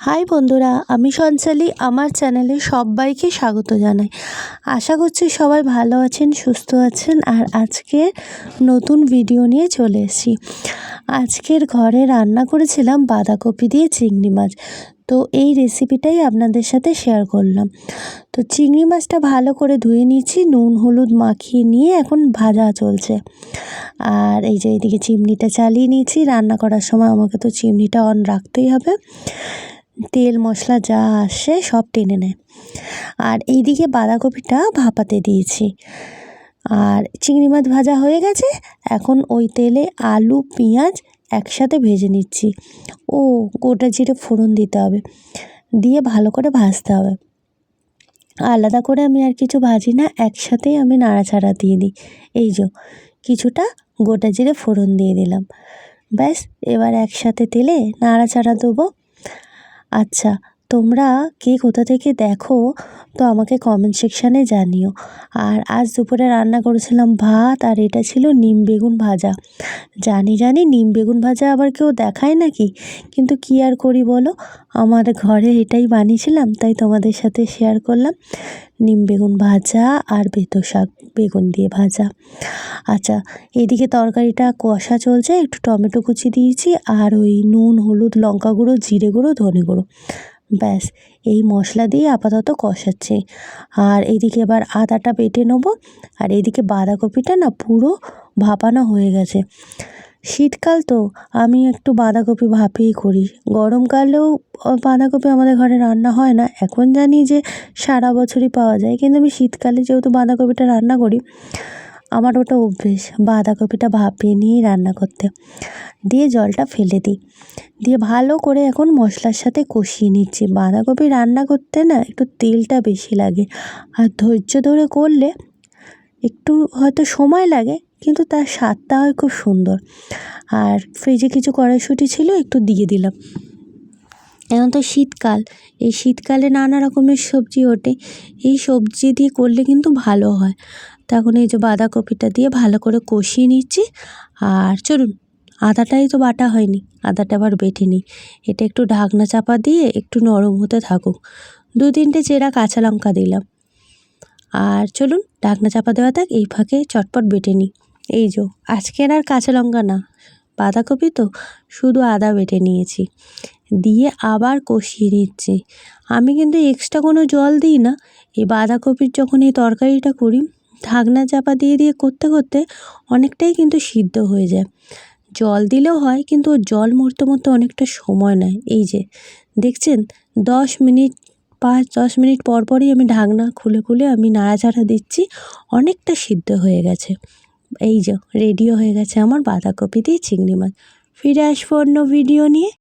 High বন্ধুরা, আমি সঞ্চালি। আমার চ্যানেলে সবাইকে স্বাগত জানাই। আশা করছি সবাই ভালো আছেন, সুস্থ আছেন। আর আজকে নতুন ভিডিও নিয়ে চলে এসেছি। আজকের ঘরে রান্না করেছিলাম বাঁধাকপি দিয়ে চিংড়ি মাছ। তো এই রেসিপিটাই আপনাদের সাথে শেয়ার করলাম। তো চিংড়ি মাছটা ভালো করে ধুয়ে নিয়েছি, নুন হলুদ মাখিয়ে নিয়ে এখন ভাজা চলছে। আর এই যে এইদিকে চিমনিটা চালিয়ে নিয়েছি। রান্না করার সময় আমাকে তো চিমনিটা অন রাখতেই হবে, তেল মশলা যা আসে সব টেনে নেয়। আর এইদিকে বাঁধাকপিটা ভাপাতে দিয়েছি। আর চিংড়ি মাছ ভাজা হয়ে গেছে। এখন ওই তেলে আলু পেঁয়াজ একসাথে ভেজে নিচ্ছি। গোটা জিরে ফোড়ন দিতে হবে, দিয়ে ভালো করে ভাজতে হবে। আলাদা করে আমি আর কিছু ভাজি না, একসাথেই আমি নাড়াচাড়া দিয়ে দিই। এই যে কিছুটা গোটা জিরে ফোড়ন দিয়ে দিলাম, ব্যাস। এবার একসাথে তেলে নাড়াচাড়া দেবো। আচ্ছা, তোমরা কে কোথা থেকে দেখো তো আমাকে কমেন্ট সেকশানে জানিও। আর আজ দুপুরে রান্না করেছিলাম ভাত, আর এটা ছিল নিম বেগুন ভাজা। জানি নিম বেগুন ভাজা আবার কেউ দেখায় নাকি, কিন্তু কী আর করি বলো, আমার ঘরে এটাই বানিয়েছিলাম, তাই তোমাদের সাথে শেয়ার করলাম। নিম বেগুন ভাজা আর বেতো শাক বেগুন দিয়ে ভাজা। আচ্ছা, এদিকে তরকারিটা কষা চলছে, একটু টমেটো কুচি দিয়েছি, আর ওই নুন হলুদ লঙ্কা গুঁড়ো জিরে গুঁড়ো ধনে গুঁড়ো, ব্যাস। এই মশলা দিয়ে আপাতত কষাচ্ছি। আর এইদিকে এবার আদাটা বেটে নেবো। আর এইদিকে বাঁধাকপিটা না পুরো ভাপানো হয়ে গেছে। শীতকাল তো আমি একটু বাঁধাকপি ভাপেই করি। গরমকালেও বাঁধাকপি আমাদের ঘরে রান্না হয় না। এখন জানি যে সারা বছরই পাওয়া যায়, কিন্তু আমি শীতকালে যেহেতু বাঁধাকপিটা রান্না করি, আমার ওটা অভ্যেস বাঁধাকপিটা ভাপিয়ে নিয়েই রান্না করতে। দিয়ে জলটা ফেলে দিই, দিয়ে ভালো করে এখন মশলার সাথে কষিয়ে নিচ্ছি। বাঁধাকপি রান্না করতে না একটু তেলটা বেশি লাগে, আর ধৈর্য ধরে করলে একটু হয়তো সময় লাগে, কিন্তু তার স্বাদটা হয় খুব সুন্দর। আর ফ্রিজে কিছু কড়াইশুঁটি ছিল, একটু দিয়ে দিলাম। এখন তো শীতকাল, এই শীতকালে নানা রকমের সবজি ওঠে, এই সবজি দিয়ে করলে কিন্তু ভালো হয়। তখন এই যে বাঁধাকপিটা দিয়ে ভালো করে কষিয়ে নিচ্ছি। আর চলুন, আদাটাই তো বাটা হয়নি, আদাটা আবার বেটে নিই। এটা একটু ঢাকনা চাপা দিয়ে একটু নরম হতে থাকুক। 2-3টে চেরা কাঁচা লঙ্কা দিলাম। আর চলুন ঢাকনা চাপা দেওয়া থাক, এই ফাঁকে চটপট বেটে নিই। এই যে আজকের আর কাঁচা লঙ্কা না, বাঁধাকপি তো শুধু আদা বেটে নিয়েছি, দিয়ে আবার কষিয়ে নিচ্ছি। আমি কিন্তু এক্সট্রা কোনো জল দিই না। এই বাঁধাকপির যখন এই তরকারিটা করি, ঢাকনা চাপা দিয়ে করতে করতে অনেকটাই কিন্তু সিদ্ধ হয়ে যায়। জল দিলেও হয়, কিন্তু জল মরতে অনেকটা সময় নেয়। এই যে দেখছেন, 5-10 মিনিট পরই আমি ঢাকনা খুলে আমি নাড়াচাড়া দিচ্ছি, অনেকটা সিদ্ধ হয়ে গেছে। এই যে রেডিও হয়ে গেছে আমার বাঁধাকপি দিয়ে চিংড়ি মাছ। ফিরে আসবো অন্য ভিডিও নিয়ে।